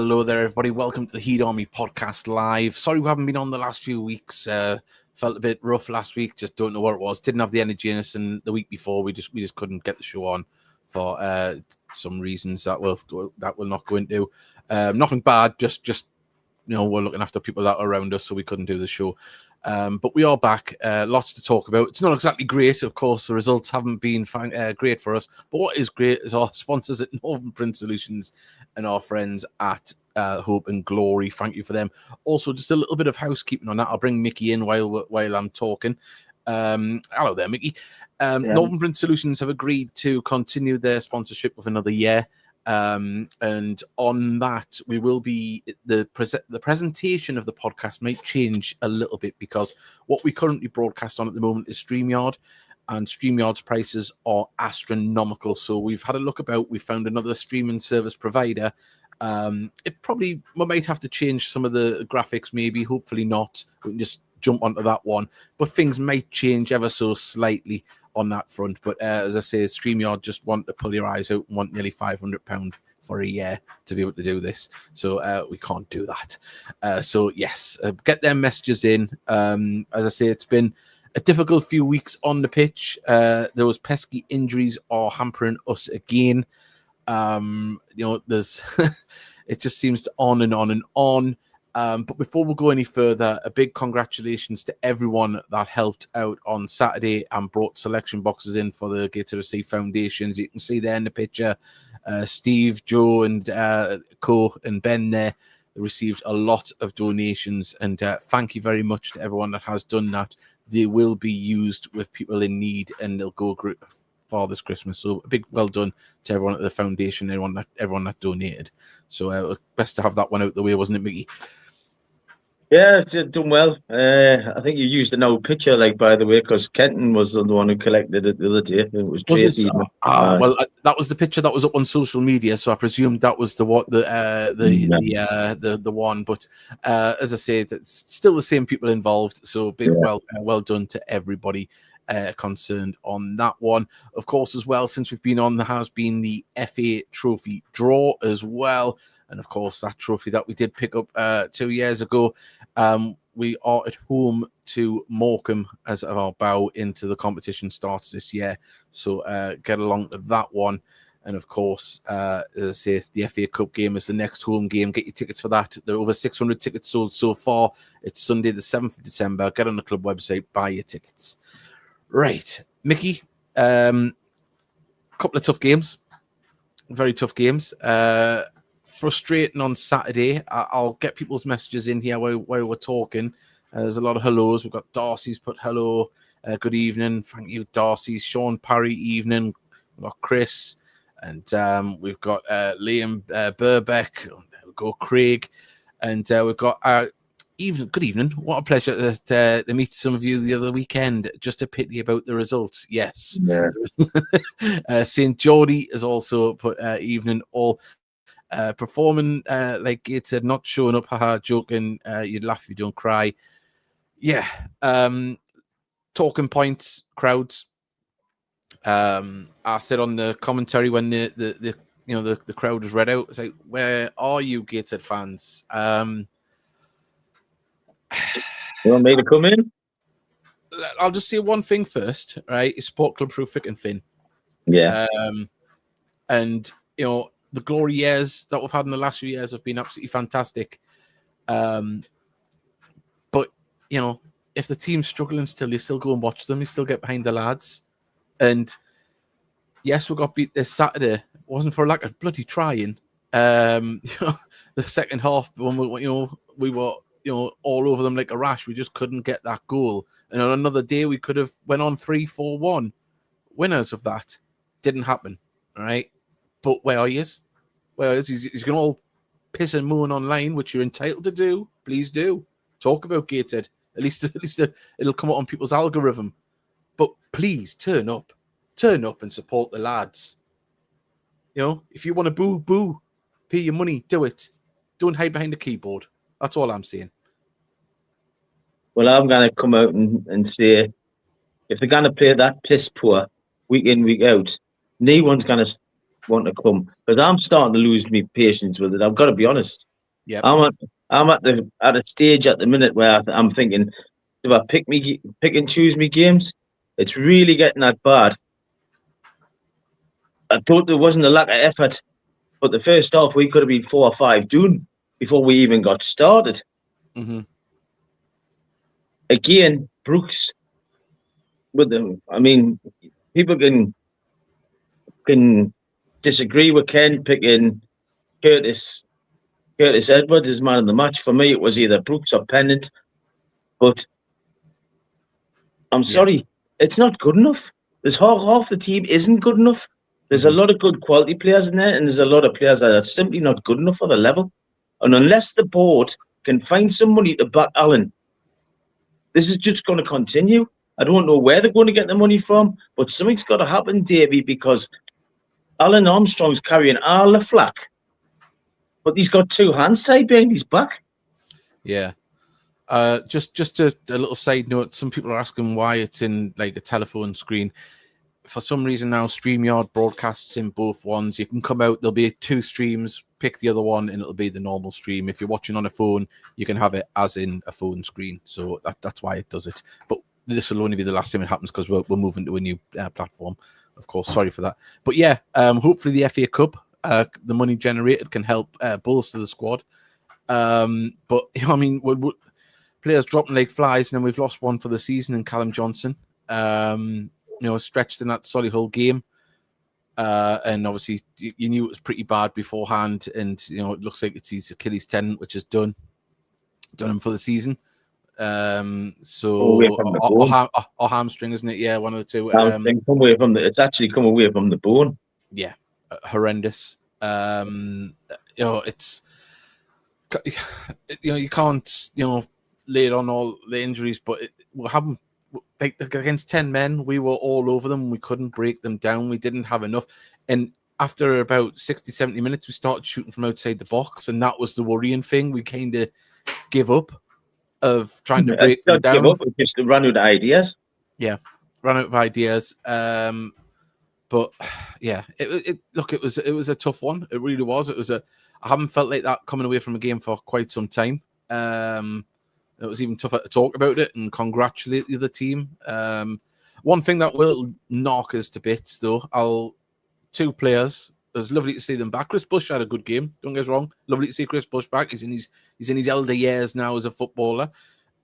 Hello there, everybody. Welcome to the Heat Army podcast live. Sorry we haven't been on the last few weeks. Felt a bit rough last week. Just don't know what it was. Didn't have the energy in us, and the week before we just couldn't get the show on for some reasons that we'll not go into. Nothing bad. Just we're looking after people that are around us, so we couldn't do the show. But we are back. Lots to talk about. It's not exactly great, of course. The results haven't been great for us. But what is great is our sponsors at Northern Print Solutions and our friends at Hope and Glory. Thank you for them. Also, just a little bit of housekeeping on that. I'll bring Mickey in while I'm talking. Hello there, Mickey. Northern Print Solutions have agreed to continue their sponsorship with another year. And on that, we will be the presentation of the podcast might change a little bit because what we currently broadcast on at the moment is StreamYard, and StreamYard's prices are astronomical. So we've had a look about. We found another streaming service provider. We might have to change some of the graphics, maybe. Hopefully not. We can just jump onto that one, but things might change ever so slightly on that front. But as I say, StreamYard just want to pull your eyes out and want nearly £500 for a year to be able to do this. So we can't do that. So yes, get their messages in. As I say, it's been a difficult few weeks on the pitch. Those pesky injuries are hampering us again. There's it just seems to on and on and on. But before we go any further, a big congratulations to everyone that helped out on Saturday and brought selection boxes in for the Gateshead FC Foundations. You can see there in the picture, Steve, Joe, and Co and Ben there received a lot of donations. And thank you very much to everyone that has done that. They will be used with people in need, and they'll go for this Christmas. So a big well done to everyone at the foundation, everyone that donated. So best to have that one out the way, wasn't it, Mickey? Yeah, it's done well. I think you used an old picture, by the way, because Kenton was the one who collected it the other day. It was Tracy. Well, that was the picture that was up on social media, so I presumed that was the one. But as I say, it's still the same people involved. So big well done to everybody concerned on that one. Of course, as well, since we've been on, there has been the FA Trophy draw as well. And of course, that trophy that we did pick up 2 years ago, we are at home to Morecambe as our bow into the competition starts this year. So get along to that one. And of course, as I say, the FA Cup game is the next home game. Get your tickets for that. There are over 600 tickets sold so far. It's Sunday, the 7th of December. Get on the club website, buy your tickets. Right, Mickey, couple of tough games. Very tough games. Frustrating on Saturday. I'll get people's messages in here while we're talking. There's a lot of hellos. We've got Darcy's put hello. Good evening. Thank you, Darcy. Sean Parry, evening. We've got Chris. And we've got Liam Burbeck. There we go, Craig. And we've got good evening. What a pleasure to meet some of you the other weekend. Just a pity about the results. Yes. Yeah. St. Geordie has also put evening all. Performing like it said, not showing up, haha, joking, you'd laugh if you don't cry. Yeah. Talking points, crowds. I said on the commentary when the crowd was read out, it's like, where are you, Gateshead fans? You want me to come in? I'll just say one thing first, right? It's Sport Club through thick and thin. Yeah. And the glory years that we've had in the last few years have been absolutely fantastic. But, if the team's struggling still, you still go and watch them. You still get behind the lads. And, yes, we got beat this Saturday. It wasn't for lack of bloody trying. The second half, when we were, all over them like a rash. We just couldn't get that goal. And on another day, we could have went on 3-4-1. Winners of that. Didn't happen, all right? But where are you? Well, he's going to all piss and moan online, which you're entitled to do. Please do. Talk about Gateshead. At least it'll come out on people's algorithm. But please turn up. Turn up and support the lads. If you want to boo, pay your money, do it. Don't hide behind the keyboard. That's all I'm saying. Well, I'm going to come out and say, if they're going to play that piss poor week in, week out, no one's going to want to come, because I'm starting to lose my patience with it. I've got to be honest. Yeah. I'm at a stage at the minute where I'm thinking, do I pick and choose me games? It's really getting that bad. I thought there wasn't a lack of effort, but the first half we could have been 4 or 5 down before we even got started. Mm-hmm. Again, Brooks with them. I mean, people can disagree with Ken picking Curtis Edwards as man of the match. For me, it was either Brooks or Pennant. But I'm sorry, it's not good enough. There's half the team isn't good enough. There's a lot of good quality players in there, and there's a lot of players that are simply not good enough for the level. And unless the board can find somebody to back Allen, this is just going to continue. I don't know where they're going to get the money from, but something's got to happen, Davey, because Alan Armstrong's carrying all the flack, but he's got 2 hands tied behind his back. Yeah. Just a little side note. Some people are asking why it's in like a telephone screen. For some reason now, StreamYard broadcasts in both ones. You can come out, there'll be 2 streams, pick the other one, and it'll be the normal stream. If you're watching on a phone, you can have it as in a phone screen. So that's why it does it. But this will only be the last time it happens because we're moving to a new platform. Of course, sorry for that. But yeah, hopefully the FA Cup, the money generated can help bolster the squad. But I mean, we're players dropping like flies, and then we've lost one for the season in Callum Johnson. Stretched in that Solihull game. And obviously you knew it was pretty bad beforehand, and it looks like it's his Achilles tendon, which has done him for the season. Or hamstring, isn't it? Yeah, one of the two. It's actually come away from the bone. Yeah, horrendous. It's you can't lay it on all the injuries, but we haven't. Like against 10 men, we were all over them. We couldn't break them down. We didn't have enough. And after about 60, 70 minutes, we started shooting from outside the box. And that was the worrying thing. We kind of give up of trying to break them down. Give up, just to run out of ideas. Yeah, run out of ideas. But yeah, it was a tough one. It really was. I haven't felt like that coming away from a game for quite some time. It was even tougher to talk about it and congratulate the other team. One thing that will knock us to bits, though, 2 players. It was lovely to see them back. Chris Bush had a good game. Don't get us wrong. Lovely to see Chris Bush back. He's in his elder years now as a footballer.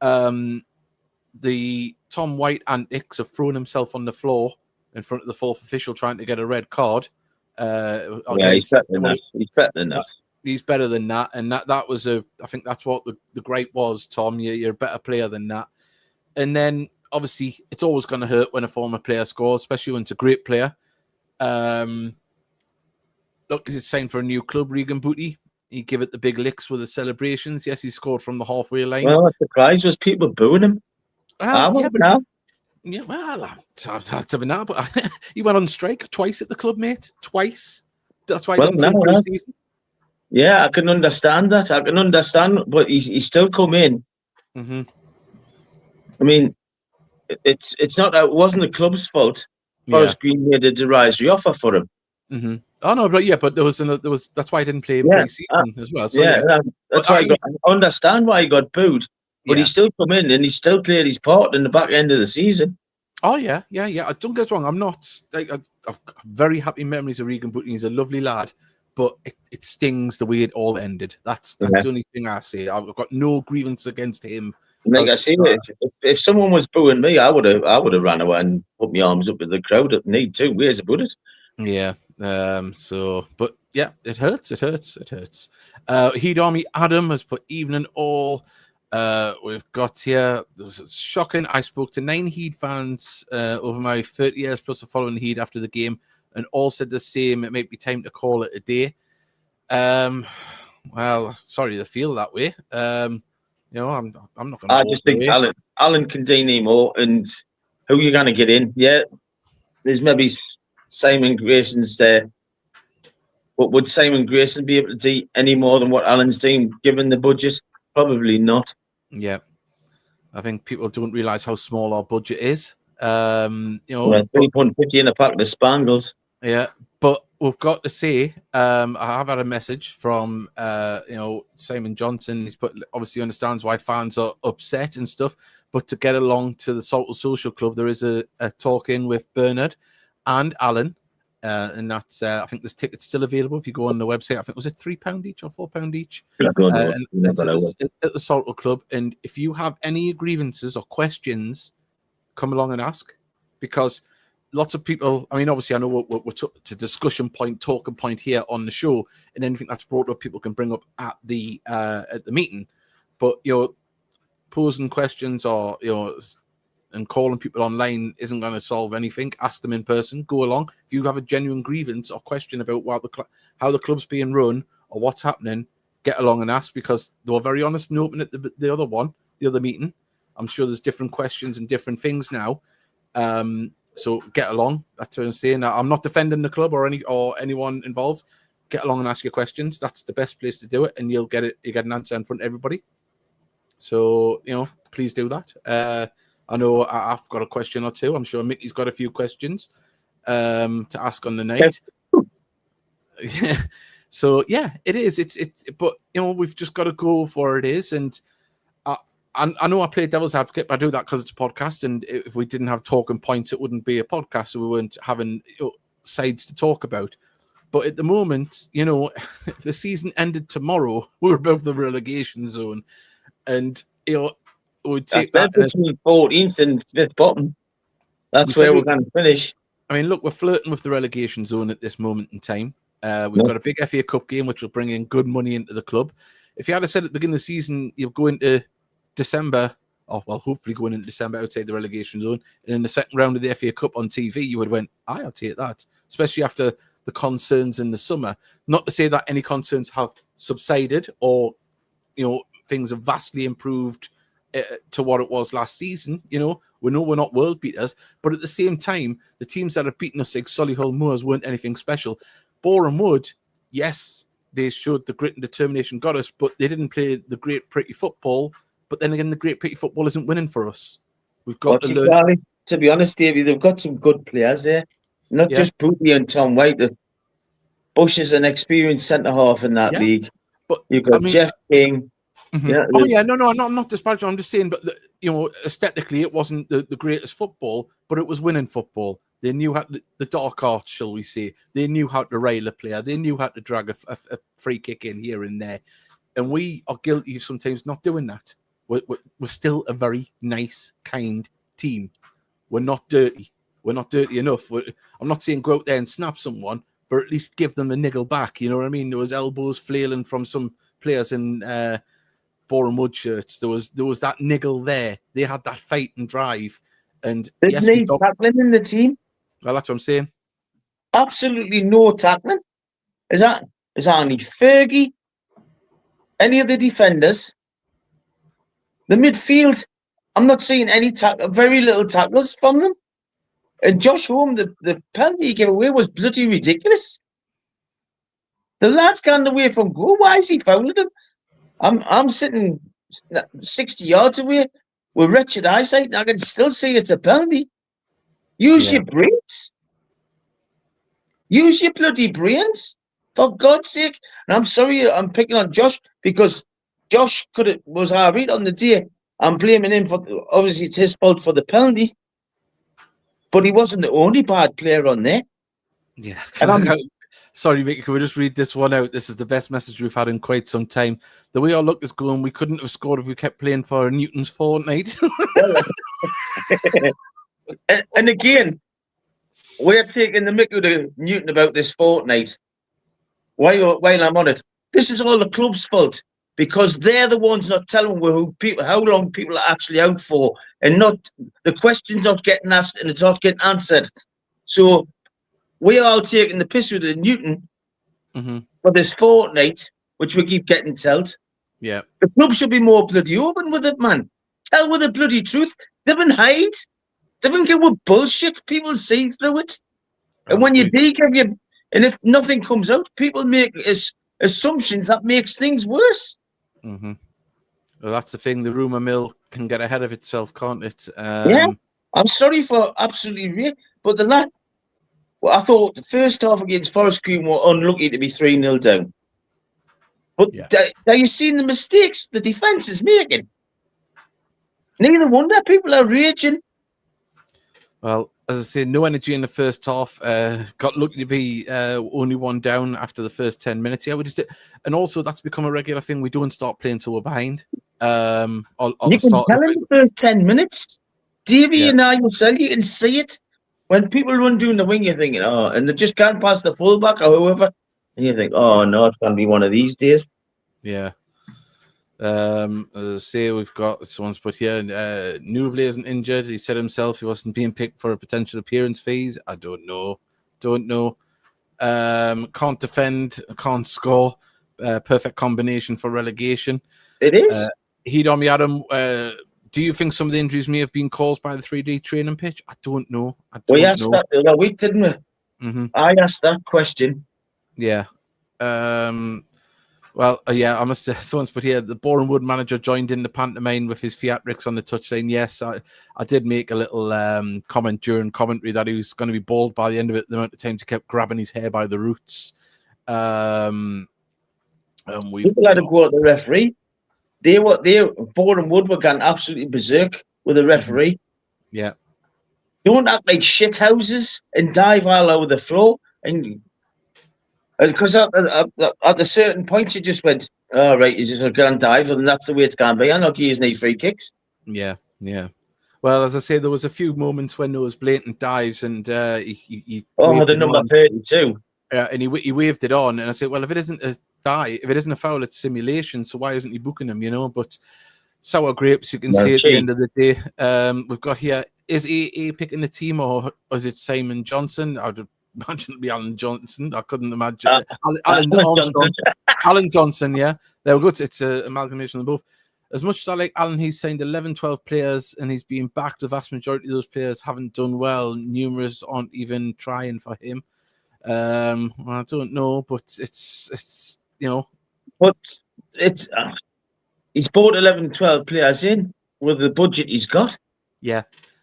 The Tom White antics of throwing himself on the floor in front of the 4th official trying to get a red card. He's better than that. He's better than that, and that was I think that's what the gripe was, Tom. You're a better player than that. And then obviously it's always going to hurt when a former player scores, especially when it's a great player. Look, is it signed for a new club, Regan Booty? He give it the big licks with the celebrations. Yes, he scored from the halfway line. Well, the surprise was people booing him. But he went on strike twice at the club, mate. Twice. That's why he didn't play pre-season. Yeah, I can understand that. I can understand, but he's still come in. Mm-hmm. I mean, it's not that it wasn't the club's fault. Forest Green made a derisory offer for him. Mm-hmm. Oh no, but there was that's why I didn't play him pre-season as well. So that's why I understand why he got booed, but he still come in and he still played his part in the back end of the season. Oh yeah. Don't get us wrong. I'm not. I've got very happy memories of Regan Booty. He's a lovely lad. But it stings the way it all ended. That's the only thing I say. I've got no grievance against him. Like I say, if someone was booing me, I would have ran away and put my arms up with the crowd. At need 2 ways about it. Yeah. But yeah, it hurts. Heed Army Adam has put evening all. We've got here. This is shocking. I spoke to 9 Heed fans over my 30 years plus of following Heed after the game. And all said the same. It might be time to call it a day. Well, sorry to feel that way. I'm not going to. I just think Alan can do more. And who are you going to get in? Yeah, there's maybe Simon Grayson's there. But would Simon Grayson be able to do any more than what Alan's doing, given the budget? Probably not. Yeah, I think people don't realise how small our budget is. £3.50 in a pack of Spangles. Yeah, but we've got to say, I have had a message from Simon Johnson. He's obviously understands why fans are upset and stuff, but to get along to the Saltwell Social Club, there is a talk in with Bernard and Alan, and that's I think there's tickets still available if you go on the website. I think was it £3 each or £4 each, and it's at the Saltwell Club. And if you have any grievances or questions, come along and ask, because lots of people, I mean, obviously I know we're to discussion point, talking point here on the show, and anything that's brought up people can bring up at the meeting, but posing questions or and calling people online isn't going to solve anything. Ask them in person, go along. If you have a genuine grievance or question about how the club's being run or what's happening, get along and ask, because they were very honest and open at the other meeting. I'm sure there's different questions and different things now. So get along. That's what I'm saying. I'm not defending the club or anyone involved. Get along and ask your questions. That's the best place to do it, and you'll get it. You get an answer in front of everybody. So please do that. I know I've got a question or two. I'm sure Mickey's got a few questions to ask on the night. Yeah. So yeah, it is. It's. But we've just got to go for it is, and I know I play devil's advocate, but I do that because it's a podcast, and if we didn't have talking points, it wouldn't be a podcast, so we weren't having sides to talk about. But at the moment, if the season ended tomorrow, we're above the relegation zone, and we'd take that between 14th and 5th bottom. That's where we're going to finish. I mean, look, we're flirting with the relegation zone at this moment in time. We've got a big FA Cup game, which will bring in good money into the club. If you had said at the beginning of the season, you'll go into December, hopefully going into December outside the relegation zone, and in the second round of the FA Cup on TV, you would have went, I'll take that, especially after the concerns in the summer. Not to say that any concerns have subsided or, things have vastly improved to what it was last season. We know we're not world beaters, but at the same time, the teams that have beaten us, like Solihull Moors, weren't anything special. Boreham Wood, yes, they showed the grit and determination got us, but they didn't play the great pretty football. But then again, the great pretty football isn't winning for us. We've got to learn. To be honest, Davey, they've got some good players there. Not just Booty and Tom White. Bush is an experienced centre half in that league. But you've got Jeff King. Mm-hmm. I'm not disparaging. I'm just saying, but aesthetically, it wasn't the greatest football, but it was winning football. They knew how the dark arts, shall we say? They knew how to rail a player. They knew how to drag a free kick in here and there, and we are guilty of sometimes not doing that. We're still a very nice, kind team. We're not dirty. We're not dirty enough. I'm not saying go out there and snap someone, but at least give them a niggle back. You know what I mean? There was elbows flailing from some players in Boreham Wood shirts. There was that niggle there. They had that fight and drive. And there's no tackling in the team. Well, that's what I'm saying. Absolutely no tackling. Is that only Fergie? Any of the defenders? The midfield, I'm not seeing any very little tackles from them. And Josh Holm, the penalty he gave away was bloody ridiculous. The lad's gone away from goal. Why is he fouling him? I'm sitting 60 yards away with wretched eyesight, and I can still see it's a penalty. Use your brains. Use your bloody brains, for God's sake. And I'm sorry I'm picking on Josh, because Josh was our read on the day. I'm blaming him for, obviously it's his fault for the penalty, but he wasn't the only bad player on there. Yeah. And sorry, Mickey, can we just read this one out? This is the best message we've had in quite some time. The way our luck is going, we couldn't have scored if we kept playing for Newton's fortnight. and again, we're taking the mick to Newton about this fortnight. While I'm on it, this is all the club's fault, because they're the ones not telling how long people are actually out for, and not the questions not getting asked and it's not getting answered. So we're all taking the piss with the Newton for this fortnight, which we keep getting told. Yeah, the club should be more bloody open with it, man. Tell with the bloody truth. They haven't hide. They haven't get with bullshit. People see through it. And when you give you, and if nothing comes out, people make assumptions that makes things worse. Mm-hmm. Well, that's the thing. The rumour mill can get ahead of itself, can't it? I'm sorry for absolutely real, but the lad, Well, I thought the first half against Forest Green were unlucky to be 3-0 down. But are you seeing the mistakes the defence is making? Neither wonder people are raging. Well, as I say, no energy in the first half. Got lucky to be only one down after the first 10 minutes. Yeah, we just did. And also, that's become a regular thing. We don't start playing till we're behind. You can tell in the first 10 minutes. Davey and I yourself, you can see it. When people run doing the wing, you're thinking, and they just can't pass the fullback or whoever. And you think, no, it's going to be one of these days. Yeah. As I say, we've got someone's put here. Newbley isn't injured. He said himself he wasn't being picked for a potential appearance fees. I don't know. Can't defend, can't score. Perfect combination for relegation. It is. Hidomi Adam, do you think some of the injuries may have been caused by the 3D training pitch? I don't know. We asked that the other week, didn't we? Mm-hmm. I asked that question. Yeah. Well, I must say, someone's put here, the Boreham Wood manager joined in the pantomime with his theatrics on the touchline. Yes, I did make a little comment during commentary that he was going to be bald by the end of it, the amount of times he kept grabbing his hair by the roots. And people had to go at the referee. Boreham Wood were going absolutely berserk with the referee. Yeah. Don't act like shit houses and dive all over the floor. And because at a certain point, you just went, right, he's just going to dive, and that's the way it's going to be. I'm not using any free kicks. Yeah. Well, as I say, there was a few moments when there was blatant dives, and he the number 32. And he waved it on, and I said, well, if it isn't a dive, if it isn't a foul, it's simulation. So why isn't he booking him? But sour grapes, you can see at the end of the day. We've got here: is AA picking the team, or is it Simon Johnson? I'd imagine it'd be Alan Johnson. I couldn't imagine Alan Johnson. Yeah, there we go. It's an amalgamation of both. As much as I like Alan, he's signed 11, 12 players, and he's being backed. The vast majority of those players haven't done well. Numerous aren't even trying for him. I don't know, but it's But it's he's bought 11, 12 players in with the budget he's got. Yeah,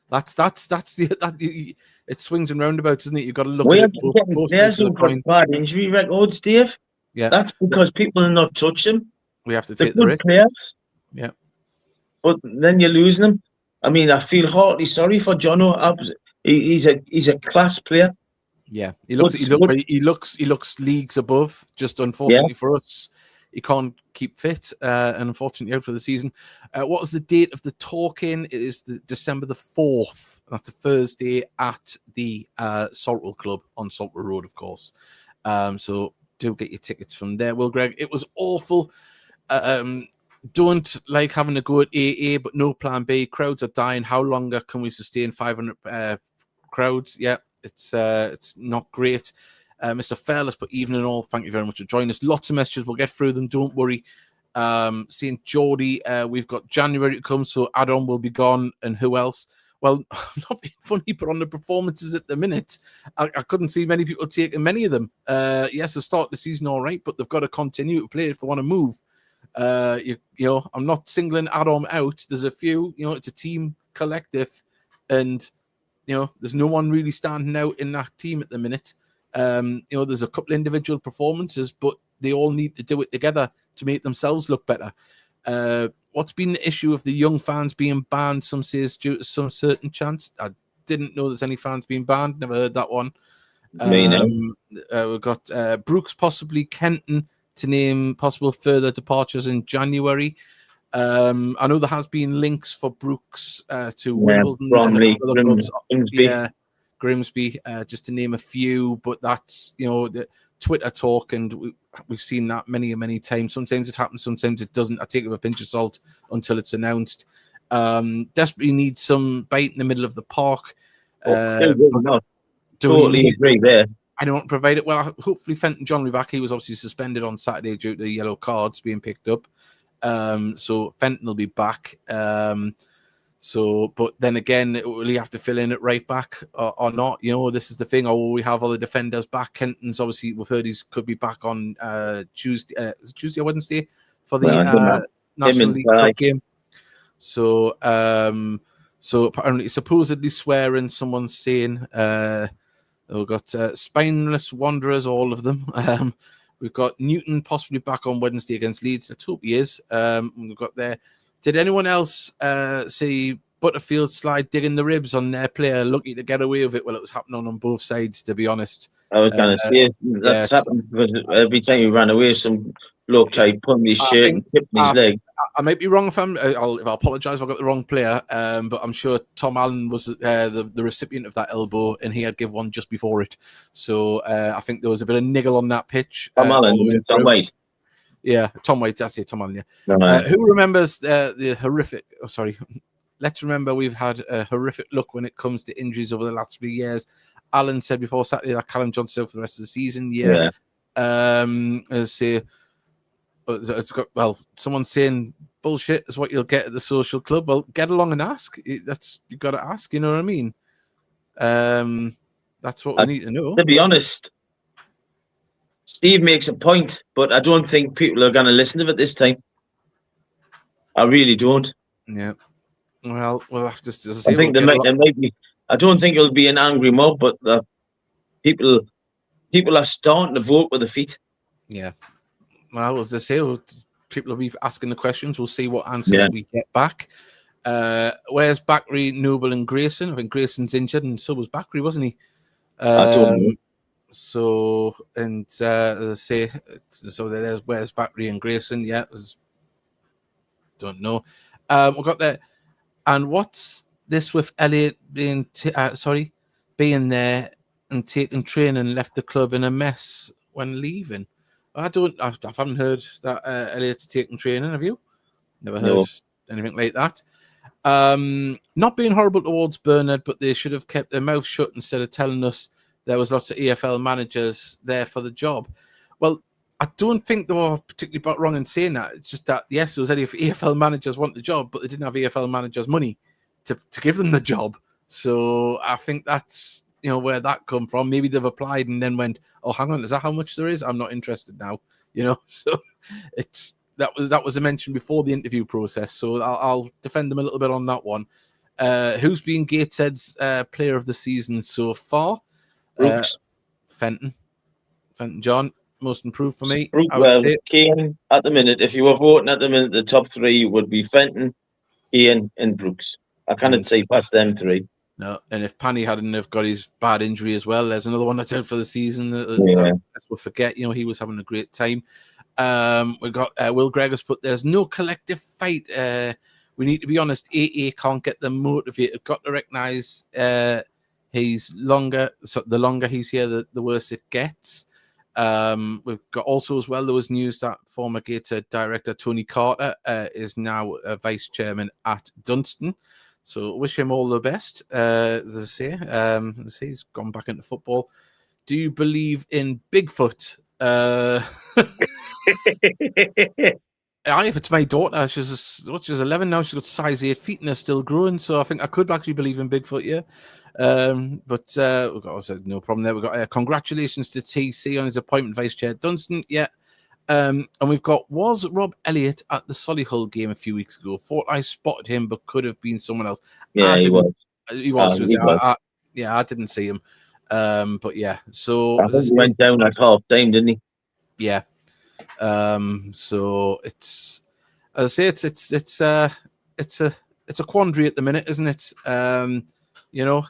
that's the it swings and roundabouts, isn't it? You've got to look at it. Both players who've got bad injury records, Dave. Yeah, that's because people will not touch them. We have to take the good risk. Players. Yeah, but then you're losing them. I mean, I feel heartily sorry for Jono. He's a class player. Yeah, he looks leagues above. Just unfortunately for us, he can't keep fit, and unfortunately out for the season. What was the date of the talk-in? It is December the 4th. That's a Thursday at the Saltwell Club on Saltwell Road, of course. So do get your tickets from there. Well, Greg, it was awful. Don't like having to go at AA, but no plan B. Crowds are dying. How longer can we sustain 500 crowds? Yeah. It's not great. Mr. Fairless, but even in all, thank you very much for joining us. Lots of messages. We'll get through them. Don't worry. Seeing Geordie, we've got January to come, so Adam will be gone. And who else? Well, not being funny, but on the performances at the minute, I couldn't see many people taking many of them. Yes, they start the season all right, but they've got to continue to play if they want to move. I'm not singling Adam out. There's a few, it's a team collective, and there's no one really standing out in that team at the minute. There's a couple of individual performances, but they all need to do it together to make themselves look better. What's been the issue of the young fans being banned? Some say it's due to some certain chance. I didn't know there's any fans being banned. Never heard that one. We've got Brooks, possibly Kenton, to name possible further departures in January. I know there has been links for Brooks to Wimbledon, Bromley, and other clubs. Grimsby. Yeah, Grimsby, just to name a few. But that's the Twitter talk, and we've seen that many times. Sometimes it happens, sometimes it doesn't. I take it with a pinch of salt until it's announced. Desperately need some bite in the middle of the park. Totally agree there. I don't provide it. Well, hopefully Fenton John will be back. He was obviously suspended on Saturday due to the yellow cards being picked up. So Fenton will be back. But then again, will he have to fill in at right back or not? This is the thing. Or will we have other defenders back? Kenton's obviously, we've heard he could be back on Tuesday or Wednesday for the National League game. So apparently, supposedly swearing, someone's saying We've got spineless wanderers, all of them. We've got Newton possibly back on Wednesday against Leeds. Let's hope he is. We've got there. Did anyone else see Butterfield slide digging the ribs on their player, lucky to get away with it? Well, it was happening on both sides, to be honest. I was going to say that's happened because every time he ran away, some bloke tried pulling his shirt and tipping his leg. I might be wrong if I'll apologise if I got the wrong player, but I'm sure Tom Allen was the recipient of that elbow, and he had give one just before it. So I think there was a bit of niggle on that pitch. Tom Allen, Tom White. Yeah, Tom White. That's it, Tom Allen. Yeah. No. Who remembers the horrific? Oh, sorry. Let's remember we've had a horrific look when it comes to injuries over the last 3 years. Alan said before Saturday that Callum Johnson out for the rest of the season. Yeah. Let's say. It's got, well, someone's saying bullshit is what you'll get at the social club. Well, get along and ask. That's, you got to ask. You know what I mean? That's what we need to know. To be honest, Steve makes a point, but I don't think people are going to listen to it this time. I really don't. Yeah. Well, we'll have to see. I think there might be. I don't think it'll be an angry mob, but people are starting to vote with their feet. Yeah. Well, as I say, people will be asking the questions. We'll see what answers we get back. Where's Bakary, Noble, and Grayson? I think Grayson's injured, and so was Bakary, wasn't he? I don't know. So, and as I say, so there's where's Bakary and Grayson? Yeah, don't know. We've got that. And what's this with Elliot being being there and taking training, left the club in a mess when leaving? I haven't heard that Elliot's taking training. Have you? Never heard anything like that. Not being horrible towards Bernard, but they should have kept their mouth shut instead of telling us there was lots of EFL managers there for the job. Well, I don't think they were particularly wrong in saying that. It's just that, yes, those EFL managers want the job, but they didn't have EFL managers' money to give them the job. So I think that's, you know, where that come from. Maybe they've applied and then went, oh, hang on, is that how much there is? I'm not interested now. You know, so that was a mention before the interview process. So I'll defend them a little bit on that one. Who's been Gateshead's player of the season so far? Fenton John, most improved for me. Keane at the minute. If you were voting at the minute, the top three would be Fenton, Keane, and Brooks. I cannot say past them three. No, and if Panny hadn't have got his bad injury as well, there's another one that's out for the season. We'll forget, you know, he was having a great time. We've got Will Gregg has put, there's no collective fight. We need to be honest, AA can't get them motivated. Got to recognise he's longer. So the longer he's here, the worse it gets. We've got also as well, there was news that former Gateshead director Tony Carter is now a vice chairman at Dunstan. So wish him all the best. As I say, he's gone back into football. Do you believe in Bigfoot? If it's my daughter, she's 11 now. She's got size 8 feet and they're still growing. So I think I could actually believe in Bigfoot, yeah. But we've got also no problem there. We've got congratulations to TC on his appointment, vice chair Dunstan. Yeah. And we've got, was Rob Elliott at the Solihull game a few weeks ago? Thought I spotted him, but could have been someone else. Yeah, he was. He was. I didn't see him. But yeah, so I think he went down at half time, didn't he? Yeah. So it's, as I say, it's a quandary at the minute, isn't it? You know,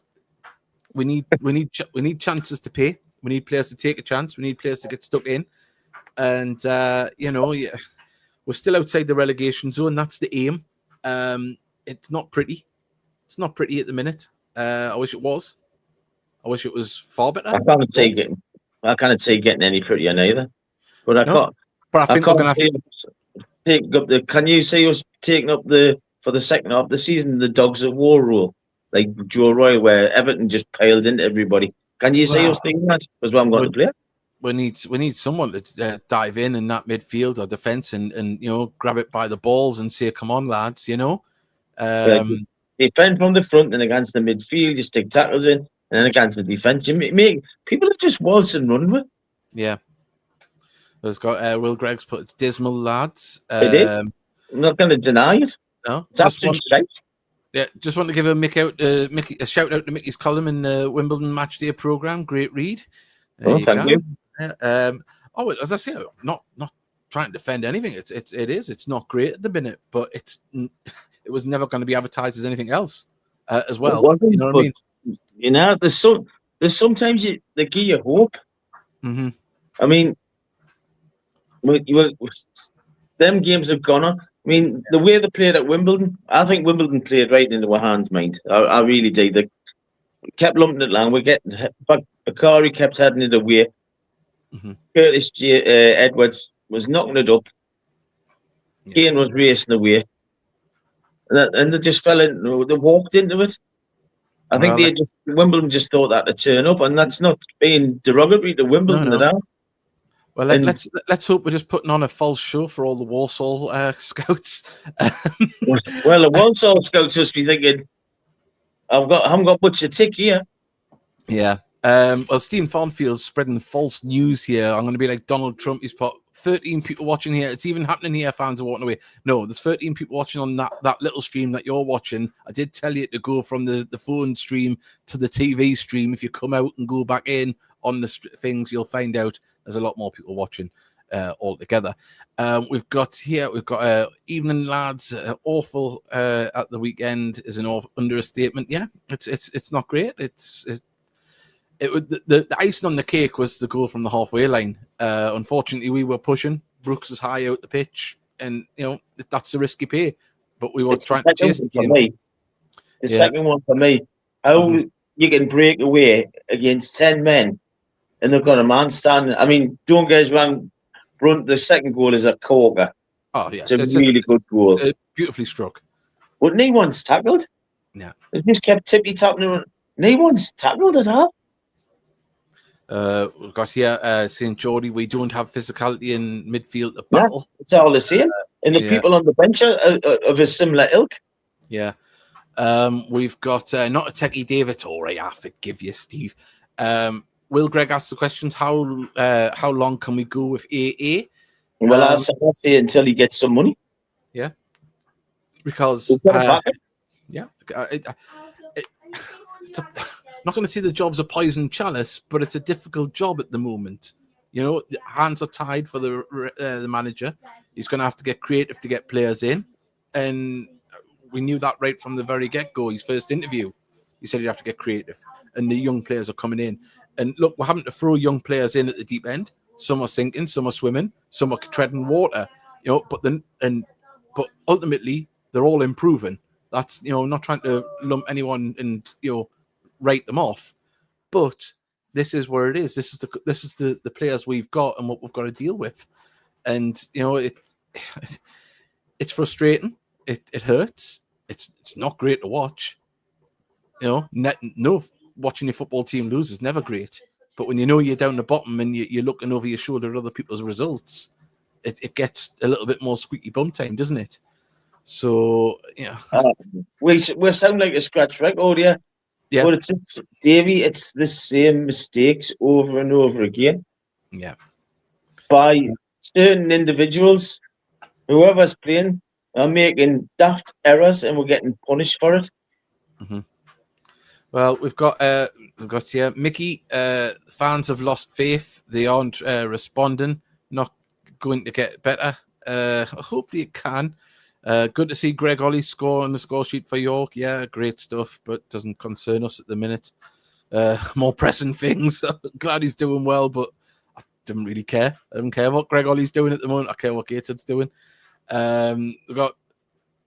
we need chances to pay. We need players to take a chance. We need players to get stuck in. And you know, we're still outside the relegation zone. That's the aim. It's not pretty. It's not pretty at the minute. I wish it was. I wish it was far better. I can't say getting any prettier neither. But I can't. But I think we're going to take up the. Can you see us taking up for the second half of the season the dogs at war rule, like Joe Roy, where Everton just piled into everybody? Can you see us doing that? Because I'm going to play. We need someone to dive in that midfield or defence and you know, grab it by the balls and say, "Come on, lads," you know. Defend from the front and against the midfield. You stick tackles in, and then against the defence, you make people are just waltz and run with. Yeah. There's got Will Gregg's put, it's dismal, lads. It is. I'm not going to deny it. No, it's absolutely shite. Yeah, just want to give a shout out to Mickey's column in the Wimbledon Match Day program. Great read. There you thank go. you. As I say, not trying to defend anything. It's not great at the minute, but it was never going to be advertised as anything else as well. You know what I mean? You know, there's sometimes they give you hope. Mm-hmm. I mean, them games have gone on. I mean, the way they played at Wimbledon, I think Wimbledon played right into our hands, mind. I really did. They kept lumping it along. We're getting back. Bakari kept heading it away. Mm-hmm. Curtis Edwards was knocking it up. Yeah. Kane was racing away. And they just fell into. They walked into it. I think Wimbledon just thought that to turn up, and that's not being derogatory to Wimbledon at all. Well, let's hope we're just putting on a false show for all the Walsall scouts. Well, the Walsall scouts must be thinking, I haven't got much to tick here. Yeah. Well, Stephen Farnfield's spreading false news here. I'm going to be like Donald Trump. He's put 13 people watching here. It's even happening here. Fans are walking away. No, there's 13 people watching on that little stream that you're watching. I did tell you to go from the phone stream to the TV stream. If you come out and go back in on the things, you'll find out there's a lot more people watching altogether. We've got evening lads. Awful at the weekend is an understatement. Yeah, it's not great. The icing on the cake was the goal from the halfway line. Unfortunately, we were pushing. Brooks is high out the pitch, and that's a risky pay. But we were trying to chase the game. The second one for me, how you can break away against 10 men, and they've got a man standing. I mean, don't get us wrong. The second goal is a corker. Oh yeah, it's a really good goal. Beautifully struck. But no one's tackled. Yeah, they just kept tippy tapping. No one's tackled at all. We've got here St. Geordie. We don't have physicality in midfield to battle. It's all the same. And the people on the bench are of a similar ilk. Yeah. We've got not a techie David. All right, I forgive you, Steve. Will Greg ask the questions? How long can we go with AA? Well, I'll say until he gets some money. Yeah. Because not going to say the job's a poison chalice, but it's a difficult job at the moment. Hands are tied for the manager. He's going to have to get creative to get players in, and we knew that right from the very get-go. His first interview, he said he'd have to get creative, and the young players are coming in. And look, we're having to throw young players in at the deep end. Some are sinking, some are swimming, some are treading water. But ultimately, they're all improving. That's not trying to lump anyone and write them off, but this is where it is. This is the players we've got and what we've got to deal with, and it's frustrating. It hurts. It's not great to watch. Watching your football team lose is never great. But when you're down the bottom and you're looking over your shoulder at other people's results, it gets a little bit more squeaky bum time, doesn't it? So we sound like a scratch record, yeah. Yeah, but it's Davey. It's the same mistakes over and over again. Yeah, by certain individuals, whoever's playing, are making daft errors, and we're getting punished for it. Mm-hmm. Well, we've got here Mickey. Fans have lost faith. They aren't responding. Not going to get better. Hopefully, it can. Good to see Greg Ollie score on the score sheet for York. Yeah, great stuff, but doesn't concern us at the minute. More pressing things. Glad he's doing well, but I didn't really care. I don't care what Greg Ollie's doing at the moment. I care what Gateshead's doing. We've got.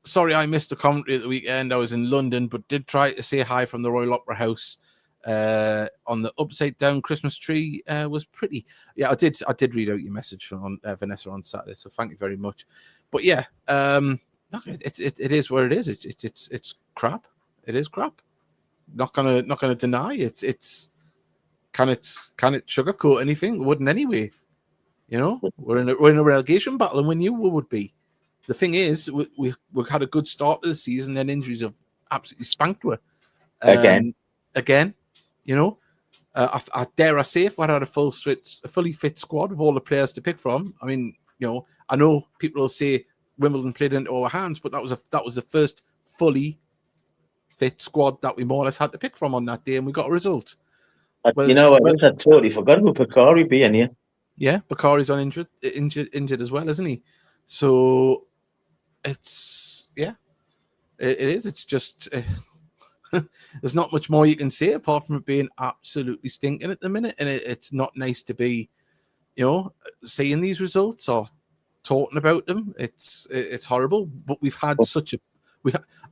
Sorry, I missed the commentary at the weekend. I was in London, but did try to say hi from the Royal Opera House. On the upside down Christmas tree was pretty. Yeah, I did read out your message from Vanessa on Saturday, so thank you very much. But yeah, it is where it is. It's crap. It is crap. Not gonna deny it. Can it sugarcoat anything? Wouldn't anyway. We're in a relegation battle, and we knew we would be. The thing is, we had a good start to the season, then injuries have absolutely spanked her. Again. I dare I say, if we had a fully fit squad with all the players to pick from, I mean, I know people will say Wimbledon played into our hands, but that was the first fully fit squad that we more or less had to pick from on that day, and we got a result. I totally forgot about Bakari being here. Yeah, Bakari's on injured as well, isn't he? So it's it is. It's just there's not much more you can say apart from it being absolutely stinking at the minute, and it's not nice to be, seeing these results or talking about them. It's horrible. But we've had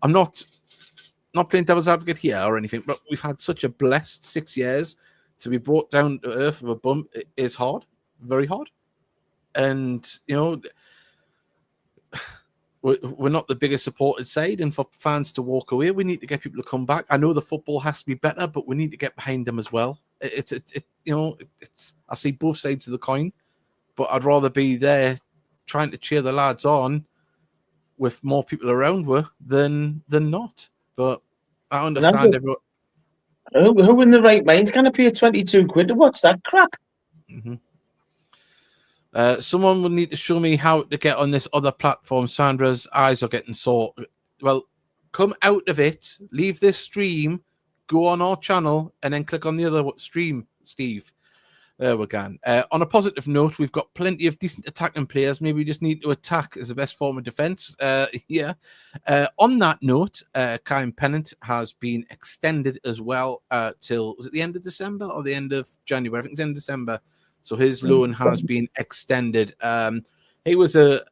I'm not playing devil's advocate here or anything, but we've had such a blessed 6 years. To be brought down to earth with a bump is hard, very hard. And, we're not the biggest supported side. And for fans to walk away, we need to get people to come back. I know the football has to be better, but we need to get behind them as well. I see both sides of the coin, but I'd rather be there trying to cheer the lads on with more people around than not. But I understand everyone. Who in the right mind's going to pay 22 quid to watch that crap? Mm-hmm. Someone will need to show me how to get on this other platform. Sandra's eyes are getting sore. Well, come out of it, leave this stream, go on our channel, and then click on the other stream, Steve. There we go. On a positive note, we've got plenty of decent attacking players. Maybe we just need to attack as the best form of defence. On that note, Callum Pennant has been extended as well till, was it the end of December or the end of January? I think it's end of December. So his loan has been extended. He was a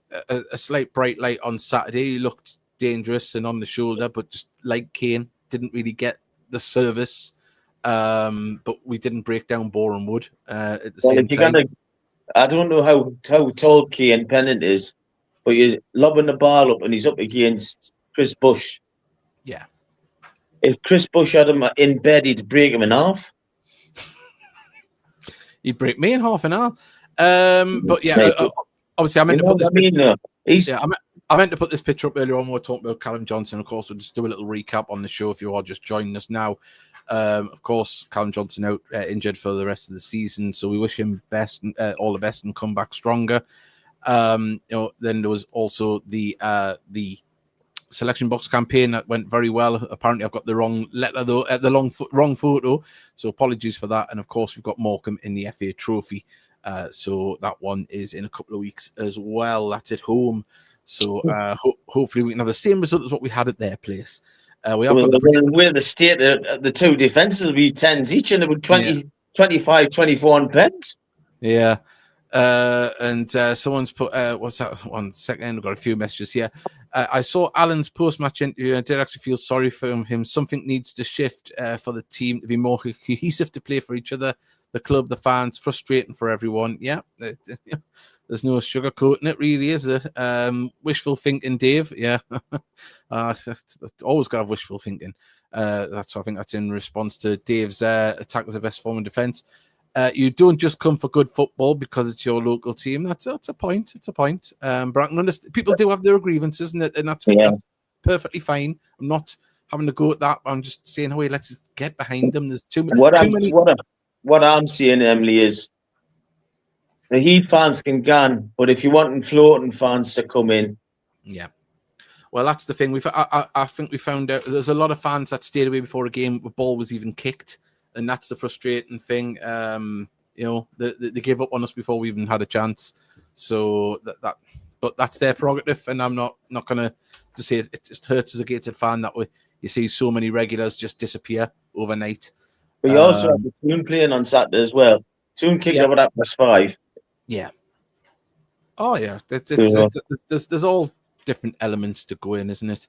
slight bright light on Saturday. He looked dangerous and on the shoulder, but just like Kane, didn't really get the service. But we didn't break down Boreham Wood at the same time. I don't know how tall Kane Pennant is, but you're lobbing the ball up and he's up against Chris Bush. Yeah. If Chris Bush had him in bed, he'd break him in half. He'd break me in half an hour. But yeah, obviously I meant to put this. I meant to put this picture up earlier on. We're talking about Callum Johnson. Of course, we'll just do a little recap on the show if you are just joining us now. Of course, Callum Johnson out injured for the rest of the season, so we wish him all the best and come back stronger. Then there was also the selection box campaign that went very well. Apparently, I've got the wrong letter though, at the wrong photo, so apologies for that. And of course, we've got Morecambe in the FA Trophy, so that one is in a couple of weeks as well. That's at home, so hopefully we can have the same result as what we had at their place. We're the state the two defences will be 10s each, and it would 25, 24 on pens. Yeah. And someone's put, what's that? 1 second, I've got a few messages here. I saw Alan's post-match interview and I did actually feel sorry for him. Something needs to shift for the team to be more cohesive, to play for each other, the club, the fans. Frustrating for everyone. Yeah, there's no sugarcoating it, really, is there? Wishful thinking, Dave. Yeah, always got to have wishful thinking. I think that's in response to Dave's attack as the best form of defence. You don't just come for good football because it's your local team. That's a point. It's a point. But I can understand people do have their grievances, and that's perfectly fine. I'm not having to go at that. I'm just saying, hey, let's get behind them. There's too many. What I'm saying, Emily, is the Heat fans can go, but if you want floating fans to come in, yeah. Well, that's the thing. I think we found out there's a lot of fans that stayed away before a game the ball was even kicked. And that's the frustrating thing. They gave up on us before we even had a chance. So but that's their prerogative, and I'm not gonna say it just hurts as a Gateshead fan that you see so many regulars just disappear overnight. But you also have the Toon playing on Saturday as well. Toon kicked up at +5. Yeah. Oh yeah. There's all different elements to go in, isn't it?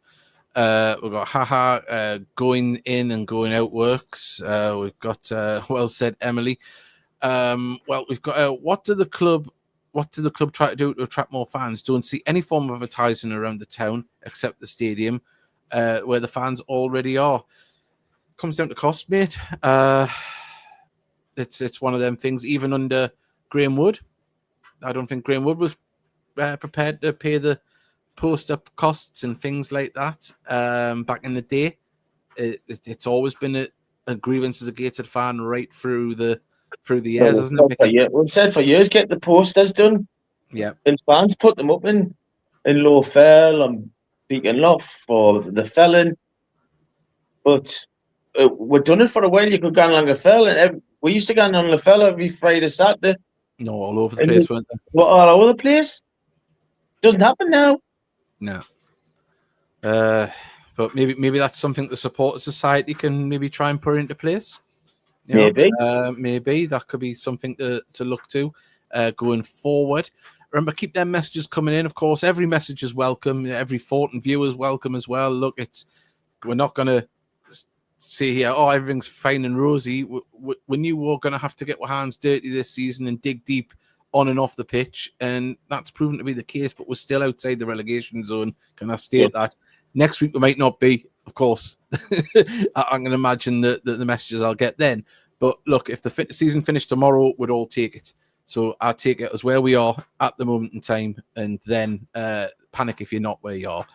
We've got going in and going out works. We've got well said, Emily. Well, we've got what do the club try to do to attract more fans? Don't see any form of advertising around the town except the stadium, where the fans already are. Comes down to cost, mate. It's one of them things. Even under Graham Wood, I don't think Graham Wood was prepared to pay the post-up costs and things like that. Back in the day, it's always been a grievance as a Gateshead fan right through the years, hasn't it? We've said for years, get the posters done. Yeah, and fans put them up in Low Fell and Beacon Loft for the Felon. But we've done it for a while. You could go on Langfell, and we used to go on Langfell every Friday, Saturday. No, all over the place, weren't they? Well, all over the place. Doesn't happen now. No. But maybe that's something the supporter society can maybe try and put into place. Maybe. Maybe that could be something to look to going forward. Remember, keep their messages coming in. Of course, every message is welcome. Every thought and view is welcome as well. Look, we're not going to say here, oh, everything's fine and rosy. We knew we were going to have to get our hands dirty this season and dig deep on and off the pitch, and that's proven to be the case, but we're still outside the relegation zone. Can I state that? Next week we might not be, of course. I'm going to imagine the messages I'll get then. But look, if the season finished tomorrow, we'd all take it. So I'll take it as where we are at the moment in time, and then panic if you're not where you are.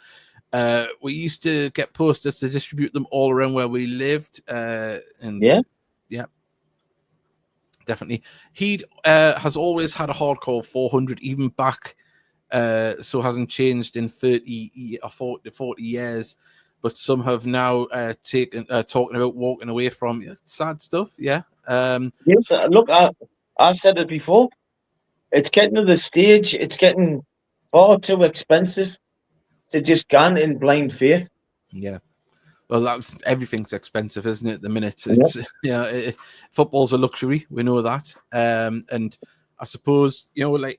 We used to get posters to distribute them all around where we lived. Yeah. Definitely. He has always had a hardcore 400, even back, so hasn't changed in 30 or 40 years. But some have now talking about walking away from sad stuff. Yeah. Yes. Look, I said it before. It's getting to the stage. It's getting far too expensive to just go in blind faith. Yeah. Well, everything's expensive, isn't it? At the minute, it's football's a luxury. We know that, and I suppose like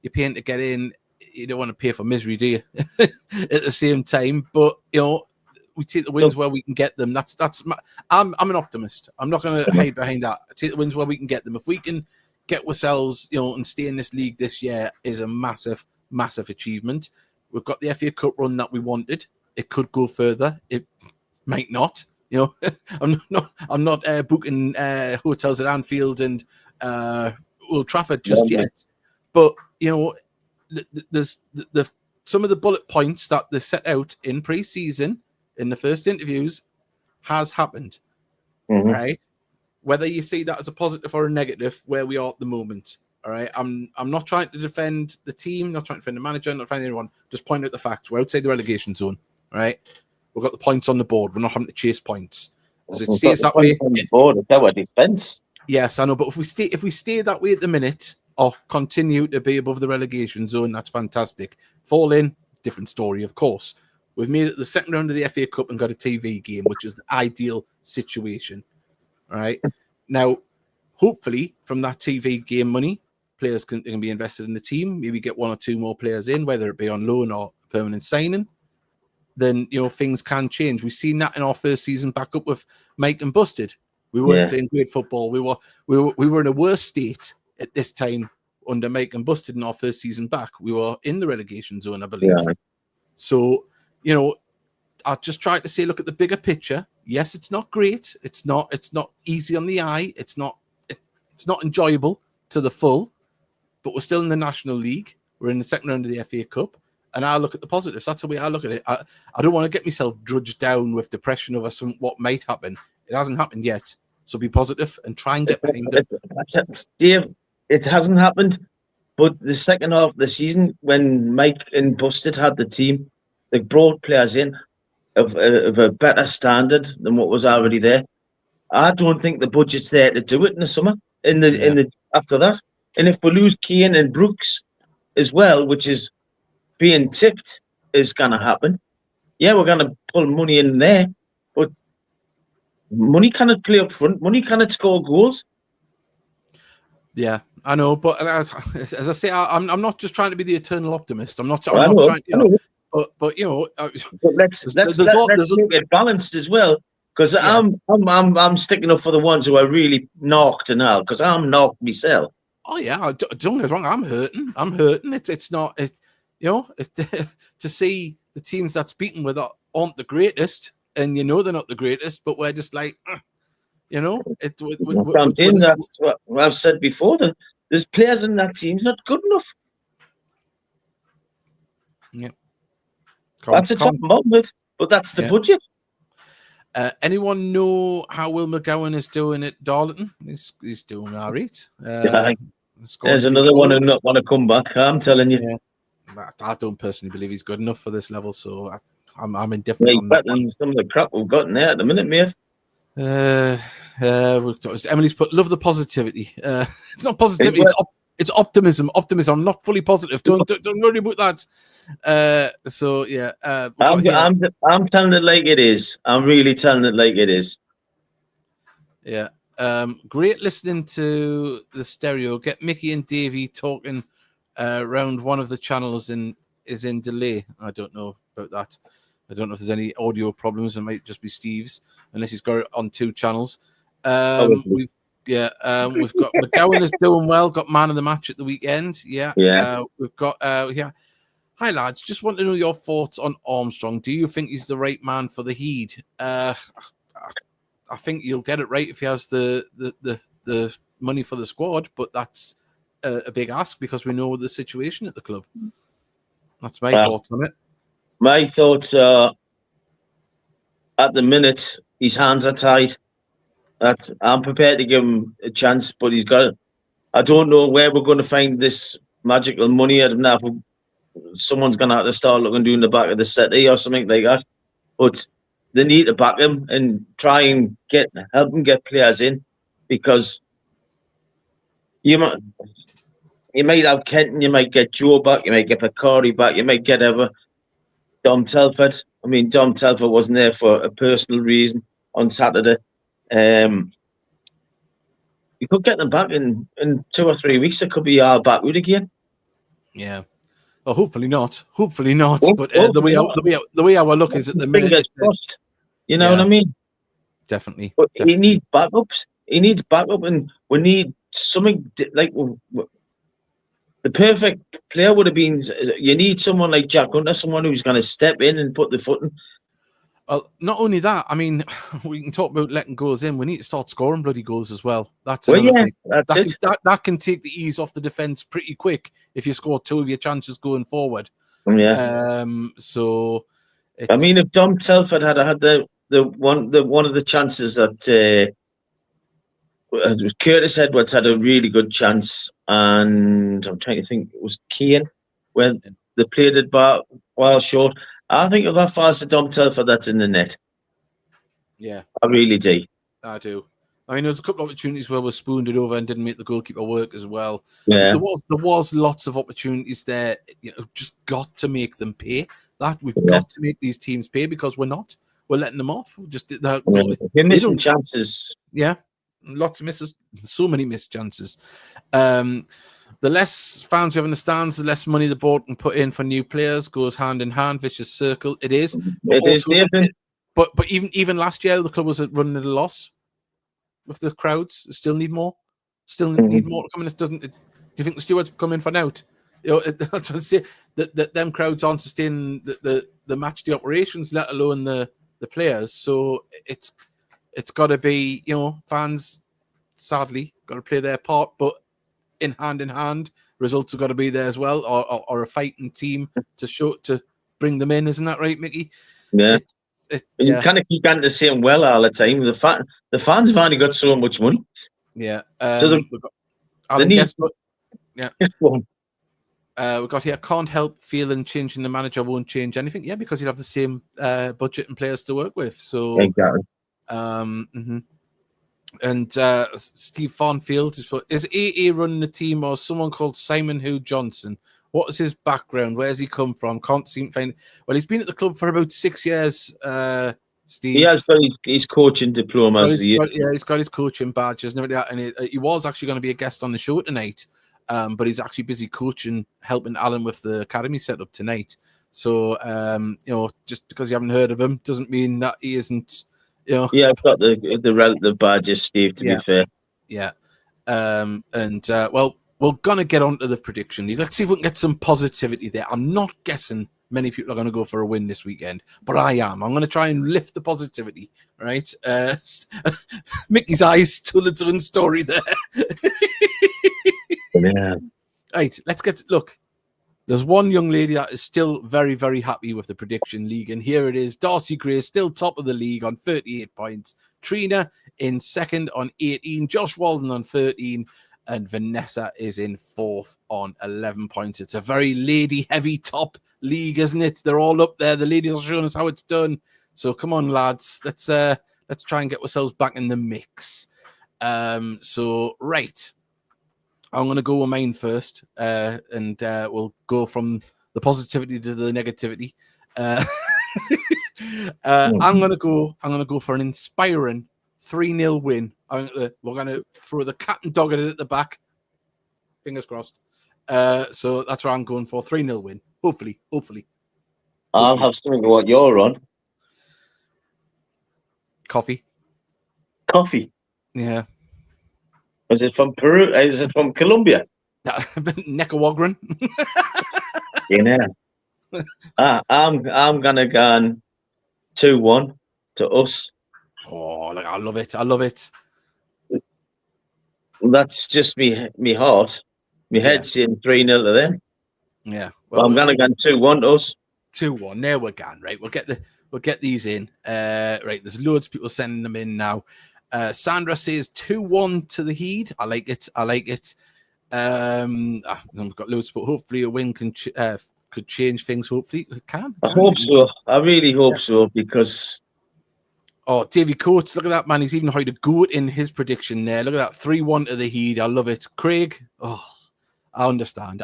you're paying to get in. You don't want to pay for misery, do you? At the same time, but we take the wins where we can get them. I'm an optimist. I'm not going to hide behind that. I take the wins where we can get them. If we can get ourselves, and stay in this league this year, is a massive, massive achievement. We've got the FA Cup run that we wanted. It could go further. It might not. I'm not booking hotels at Anfield and Old Trafford just yet. But there's some of the bullet points that they set out in pre-season in the first interviews has happened, right? Whether you see that as a positive or a negative, where we are at the moment. All right, I'm not trying to defend the team, not trying to defend the manager, not defending anyone. Just point out the facts. We're outside the relegation zone. All right, we've got the points on the board. We're not having to chase points. As it stays that way, on the board, it's our defense. Yes, I know. But if we stay that way at the minute, or continue to be above the relegation zone, that's fantastic. Fall in, different story, of course. We've made it the second round of the FA Cup and got a TV game, which is the ideal situation. All right, now hopefully from that TV game money, players can be invested in the team. Maybe get one or two more players in, whether it be on loan or permanent signing. Then things can change. We've seen that in our first season back up with Mike and Busted. We weren't playing great football. We were in a worse state at this time under Mike and Busted in our first season back. We were in the relegation zone, I believe. Yeah. So I just tried to say, look at the bigger picture. Yes, it's not great. It's not easy on the eye. It's not enjoyable to the full. But we're still in the National League. We're in the second round of the FA Cup. And I look at the positives. That's the way I look at it. I don't want to get myself drudged down with depression over what might happen. It hasn't happened yet. So be positive and try and get behind it. Dave, it hasn't happened. But the second half of the season, when Mike and Busted had the team, they brought players in of a better standard than what was already there. I don't think the budget's there to do it in the summer, in the after that. And if we lose Keane and Brooks as well, which is being tipped is going to happen. Yeah, we're going to pull money in there, but money cannot play up front. Money cannot score goals. Yeah, I know, but as I say, I'm not just trying to be the eternal optimist. I'm not trying. But let's make it balanced as well. Because I'm sticking up for the ones who are really knocked and all. Because I'm knocked myself. Oh yeah, don't get me wrong. I'm hurting. It's not. To see the teams that's beaten with aren't the greatest, and they're not the greatest, but we're just like, that's what I've said before. That there's players in that team's not good enough. Yeah, that's a top bottom with, but that's the budget. Anyone know how Will McGowan is doing at Darlington? He's doing all right. There's another one who not want to come back. I'm telling you. Yeah. I don't personally believe he's good enough for this level, so I'm indifferent Yeah, on that better one. than some of the crap we've got in there at the minute, mate. Emily's put love the positivity. It's not positivity. It's optimism. Optimism. I'm not fully positive. Don't worry about that. So yeah, I'm telling it like it is. I'm really telling it like it is. Yeah. Great listening to the stereo. Get Mickey and Davey talking around one of the channels is in delay. I don't know about that. I don't know if there's any audio problems. It might just be Steve's, unless he's got it on 2 channels. We've got McGowan is doing well. Got man of the match at the weekend. Yeah. We've got Hi lads, just want to know your thoughts on Armstrong. Do you think he's the right man for the Heat? I think you'll get it right if he has the money for the squad, but that's a big ask because we know the situation at the club. That's my thoughts on it. My thoughts are, at the minute, his hands are tied. I'm prepared to give him a chance, but he's got. I don't know where we're going to find this magical money. I don't know if someone's going to have to start looking doing the back of the city or something like that. But they need to back him and try and help him get players in, because you might have Kenton, you might get Joe back, you might get Picari back, you might get Dom Telford. I mean, Dom Telford wasn't there for a personal reason on Saturday. You could get them back in 2 or 3 weeks. It could be all back with again. Yeah. Well, hopefully not. Hopefully not. But the way our look is at the minute, fingers crossed. You know what I mean? Definitely. But he needs backups. He needs backup, and we need something like the perfect player would have been. You need someone like Jack Hunter, someone who's going to step in and put the foot in. Well, not only that, I mean, we can talk about letting goals in. We need to start scoring bloody goals as well. That's another thing. That can take the ease off the defence pretty quick if you score 2 of your chances going forward. Yeah. So, I mean, if Dom Telford had the one of the chances that Curtis Edwards had a really good chance, and I'm trying to think, it was Keane when they played it while short. I think of that far as Dom Telford that's in the net. Yeah, I really do. I do. I mean, there was a couple of opportunities where we spooned it over and didn't make the goalkeeper work as well. Yeah, there was lots of opportunities there. You know, just got to make them pay. We've got to make these teams pay, because we're letting them off. We're missing chances. Yeah, lots of misses. So many missed chances. The less fans we have in the stands, the less money the board can put in for new players. Goes hand in hand, vicious circle. It is. But even last year, the club was running at a loss with the crowds. Still need more. Still need more to come in. Do you think the stewards come in for now? You know, that's what I say. That them crowds aren't sustaining the match, the operations, let alone the players. So it's got to be, fans. Sadly, got to play their part, but in hand, results have got to be there as well, or a fighting team to bring them in. Isn't that right, Mickey? Yeah. You kind of keep getting the same well all the time. The fans have only got so much money. Yeah. So they need. Yeah. We've got here, can't help feeling changing the manager won't change anything. Yeah, because you'd have the same budget and players to work with. So exactly. And Steve Farnfield is AA running the team, or someone called Simon Johnson? What is his background? Where's he come from? Can't seem to find. Well, he's been at the club for about 6 years. Steve. He has got his coaching diplomas. He's got his coaching badges and everything. And he was actually going to be a guest on the show tonight, but he's actually busy coaching, helping Alan with the academy setup tonight. So, just because you haven't heard of him doesn't mean that he isn't. Yeah, I've got the relative badges, Steve, to be fair. Yeah. Well, we're going to get on to the prediction. Let's see if we can get some positivity there. I'm not guessing many people are going to go for a win this weekend, but I am. I'm going to try and lift the positivity, right? Mickey's eyes told its own story there. Yeah. Right, look. There's one young lady that is still very, very happy with the prediction league. And here it is. Darcy Gray still top of the league on 38 points. Trina in second on 18. Josh Walden on 13. And Vanessa is in fourth on 11 points. It's a very lady-heavy top league, isn't it? They're all up there. The ladies are showing us how it's done. So come on, lads. Let's try and get ourselves back in the mix. So right, I'm going to go with mine first, and we'll go from the positivity to the negativity. I'm going to go for an inspiring 3-0 win. We're going to throw the cat and dog at it at the back. Fingers crossed. So that's what I'm going for. 3-0 win. Hopefully. I'll have something to what you're on. Coffee. Yeah. Is it from Peru? Is it from Colombia? Nicaraguan. I'm gonna go on 2-1 to us. Oh, I love it. That's just me heart. My head's saying 3-0 to them. Yeah. Well, I'm gonna go 2-1 to us. 2-1. There we're going. Right. We'll get these in. Right. There's loads of people sending them in now. Sandra says 2-1 to the Heat. I like it. We've got loads, but hopefully a win could change things. Hopefully it can. I hope so. I really hope so, because Davy Coates, look at that, man. He's even had a goat in his prediction there. Look at that, 3-1 to the Heat. I love it. Craig, I understand,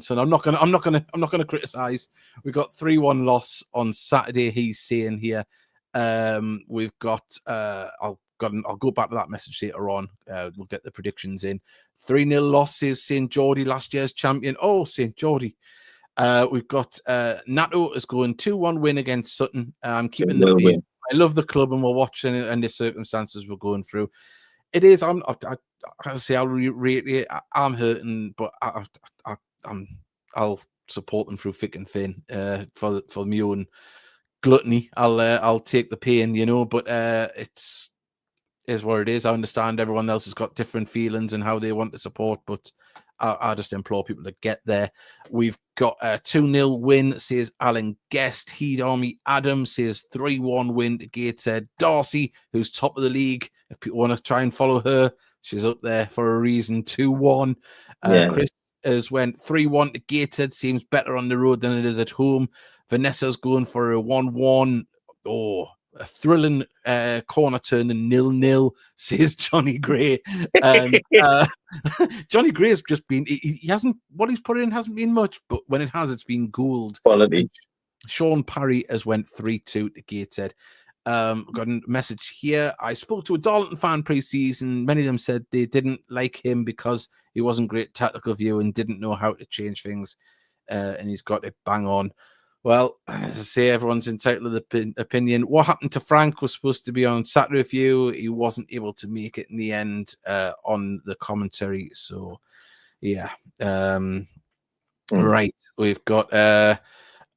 son. I'm not gonna criticize. We got 3-1 loss on Saturday. He's saying here. We've got I'll go back to that message later on. We'll get the predictions in. 3-0 losses. St. Geordie, last year's champion. Oh, St. Geordie. We've got Nato is going 2-1 win against Sutton. I'm keeping the faith. I love the club, and we're watching it and the circumstances we're going through. It is. I'll reiterate. I'm hurting, but I'll support them through thick and thin. For my own gluttony, I'll take the pain, But it's is what it is. I understand everyone else has got different feelings and how they want to support, but I just implore people to get there. We've got a 2-0 win, says Alan Guest. Heat Army Adam says 3-1 win to Gateshead. Darcy, who's top of the league, if people want to try and follow her, she's up there for a reason. 2-1. Chris has went 3-1 to Gateshead. Seems better on the road than it is at home. Vanessa's going for a 1-1. Oh, a thrilling corner turn and 0-0, says Johnny Gray. And Johnny Gray has just been, he hasn't, what he's put in hasn't been much, but when it has, it's been gold. Quality. Sean Parry has went 3-2 to Gateshead. Got a message here. I spoke to a Darlington fan pre-season. Many of them said they didn't like him because he wasn't great tactical view and didn't know how to change things. And he's got it bang on. Well, as I say, everyone's entitled to the opinion. What happened to Frank was supposed to be on Saturday with you. He wasn't able to make it in the end on the commentary. So, yeah. Right. We've got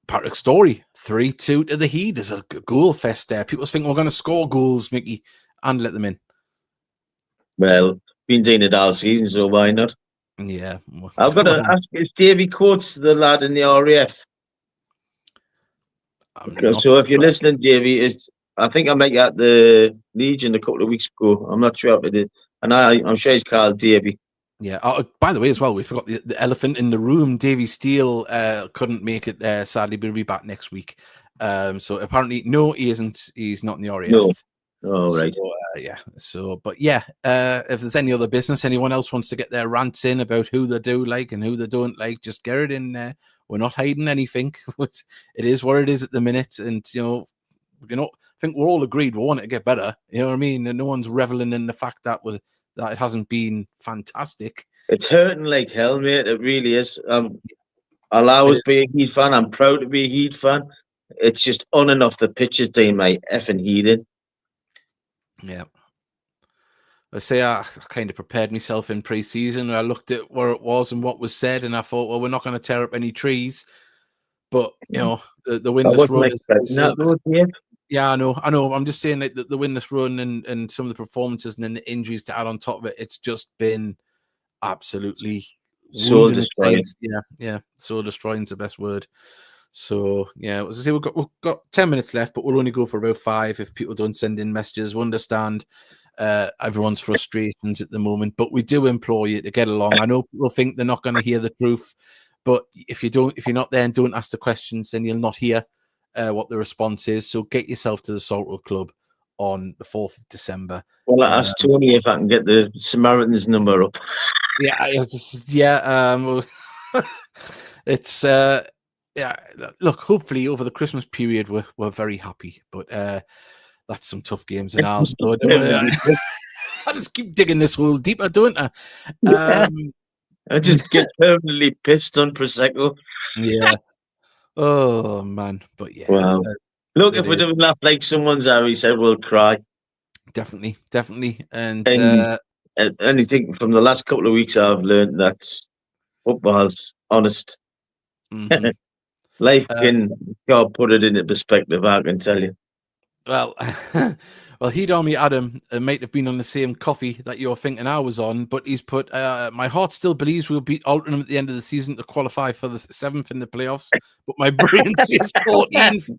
Patrick Story, 3-2 to the Heat. There's a goal fest there. People think we're going to score goals, Mickey, and let them in. Well, been doing it all season, so why not? Yeah. I've got to ask, is Davy Coates the lad in the RAF? So if you're listening, Davy, I think I met you at the Legion a couple of weeks ago. I'm not sure if it did. And I'm sure he's called Davy. Yeah. By the way, as well, we forgot the elephant in the room. Davy Steele couldn't make it, sadly, but he'll be back next week. So apparently, no, he isn't. He's not in the RAF. No. Oh, right. So, yeah. So, but yeah, if there's any other business, anyone else wants to get their rants in about who they do like and who they don't like, just get it in there. We're not hiding anything. It is what it is at the minute. And, I think we're all agreed we want it to get better. You know what I mean? And no one's reveling in the fact that it hasn't been fantastic. It's hurting like hell, mate. It really is. I'll always be a Heat fan. I'm proud to be a Heat fan. It's just on and off the pitch is doing my effing heating. Yeah. I say I kind of prepared myself in pre-season. I looked at where it was and what was said, and I thought, well, we're not going to tear up any trees. But, the winless run. Yeah, I know. I'm just saying that the winless run and some of the performances and then the injuries to add on top of it, it's just been absolutely soul destroying. Yeah. Soul destroying is the best word. So yeah, as I say, we've got 10 minutes left, but we'll only go for about 5 if people don't send in messages. We understand everyone's frustrations at the moment, but we do implore you to get along. I know people think they're not going to hear the truth, But if you're not there and don't ask the questions, then you'll not hear what the response is. So get yourself to the Saltwood Club on the 4th of December. Well, I asked Tony if I can get the Samaritan's number up. It's look, hopefully over the Christmas period we're very happy, but that's some tough games and all. I just keep digging this hole deeper, don't I? I just get permanently pissed on Prosecco. Yeah. Oh man, but yeah. Wow. Look, if we don't laugh like someone's Harry said, we'll cry. Definitely. And anything from the last couple of weeks, I've learned that football's honest. Mm-hmm. Life God put it into perspective, I can tell you. Well, he'd on me, Adam, might have been on the same coffee that you're thinking I was on, but he's put, my heart still believes we'll beat Altrincham at the end of the season to qualify for the 7th in the playoffs, but my brain says 14th.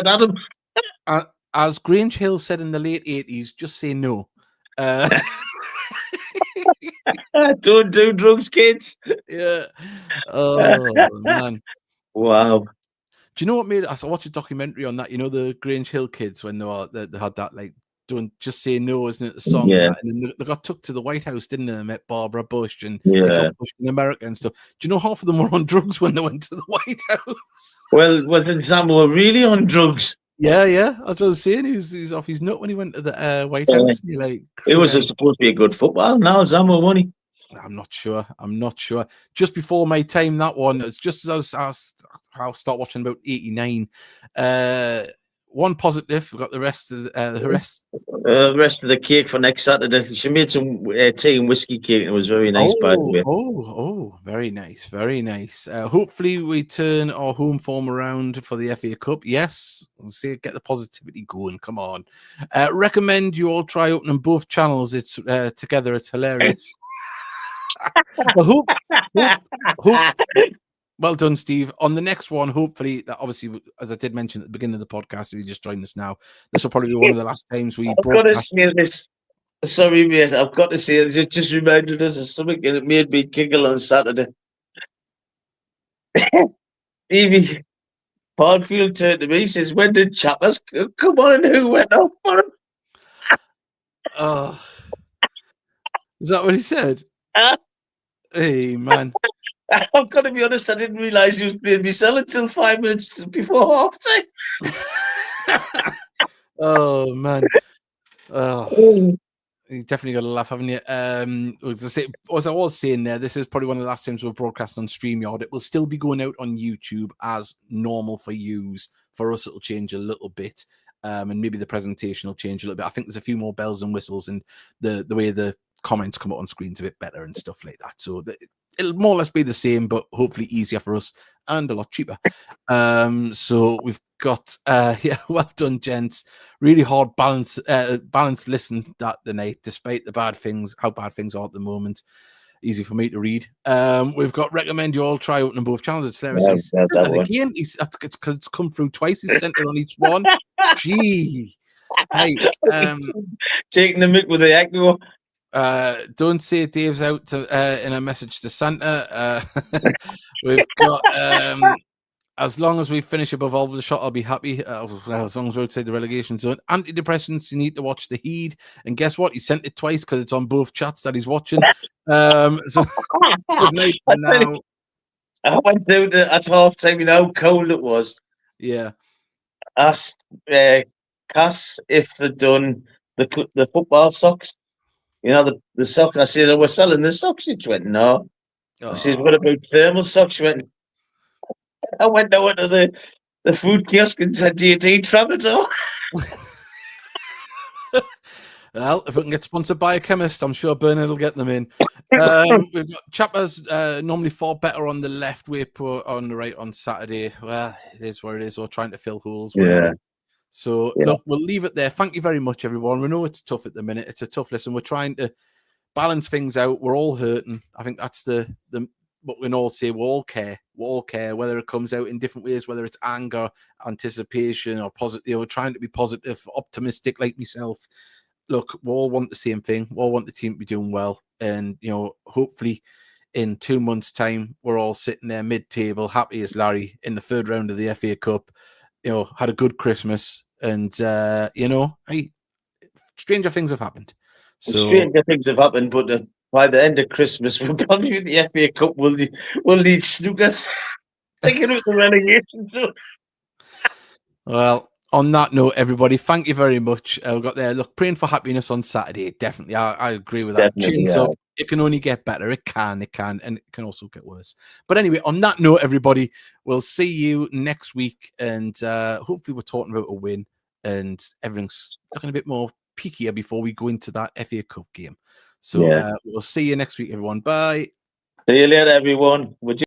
Adam. As Grange Hill said in the late 80s, just say no. Don't do drugs, kids. Yeah. Oh, man. Wow. Do you know what made it? I watched a documentary on that. You know, the Grange Hill kids when they had that, like, don't just say no, isn't it? The song. Yeah. And then they got took to the White House, didn't they? They met Barbara Bush and Bush in America and stuff. Do you know half of them were on drugs when they went to the White House? Well, wasn't Samuel really on drugs? Yeah. That's what I was saying. He was off his nut when he went to the White House. And like, it was supposed to be a good football. Now Samuel won he? I'm not sure. Just before my time, that one, it's just as I'll start watching about 89. One positive. We've got the rest of the rest of the cake for next Saturday. She made some tea and whiskey cake, and it was very nice, by the way. Very nice. Hopefully, we turn our home form around for the FA Cup. Yes, let's see, get the positivity going. Come on. Recommend you all try opening both channels. It's together. It's hilarious. Hope. Well done, Steve. On the next one, hopefully, that obviously, as I did mention at the beginning of the podcast, if you just joined us now, this will probably be one of the last times we broadcast. I've got to say this. Sorry, mate. I've got to say this. It just reminded us of something, and it made me giggle on Saturday. Evie Hardfield turned to me, says, "When did Chappers come on, and who went off for him?" Is that what he said? Hey, man. I've got to be honest, I didn't realise he was playing myself until 5 minutes before half time. Oh, man. You definitely got to laugh, haven't you? As I was saying there, this is probably one of the last times we'll broadcast on StreamYard. It will still be going out on YouTube as normal for yous. For us, it'll change a little bit. And maybe the presentation will change a little bit. I think there's a few more bells and whistles, and the way the comments come up on screen's a bit better and stuff like that. So it'll more or less be the same, but hopefully easier for us and a lot cheaper. So we've got well done, gents. Really hard balanced listen that tonight, despite how bad things are at the moment. Easy for me to read. We've got recommend you all try opening both channels. It's hilarious. Again, it's come through twice. He's sent it on each one. Gee. Hey, taking the mic with the echo. Don't say Dave's out in a message to Santa. We've got as long as we finish above all the shot, I'll be happy. As long as we're outside the relegation zone. Antidepressants, you need to watch the Heed. And guess what? He sent it twice because it's on both chats that he's watching. So good night for now. I went out at half time, you know how cold it was. Yeah. Asked Cass if they'd done the football socks. You know, the socks. I said, we're selling the socks. She went, no. I said, what about thermal socks? She went, I went over to the food kiosk and said, do you need Tramadol? Well, if we can get sponsored by a chemist, I'm sure Bernard will get them in. We've got Chappers normally far better on the left, we put on the right on Saturday. Well, it is what it is. We're trying to fill holes. Yeah. So, look, we'll leave it there. Thank you very much, everyone. We know it's tough at the minute. It's a tough listen. We're trying to balance things out. We're all hurting. I think that's the what we can all say. We all care. We all care, whether it comes out in different ways, whether it's anger, anticipation, or positive. We're trying to be positive, optimistic like myself. Look, we all want the same thing. We all want the team to be doing well. And, hopefully in 2 months' time, we're all sitting there mid-table, happy as Larry in the third round of the FA Cup. You know, had a good Christmas, and you know, stranger things have happened. So stranger things have happened, but by the end of Christmas, we'll probably in the FA Cup. We'll need snookers. Thinking of the relegation. So. Well, on that note, everybody, thank you very much. We got there. Look, praying for happiness on Saturday. Definitely, I agree with that. Definitely, Chins up. It can only get better. It can, and it can also get worse. But anyway, on that note, everybody, we'll see you next week, and hopefully, we're talking about a win, and everything's looking a bit more peakier before we go into that FA Cup game. So we'll see you next week, everyone. Bye. See you later, everyone. Would you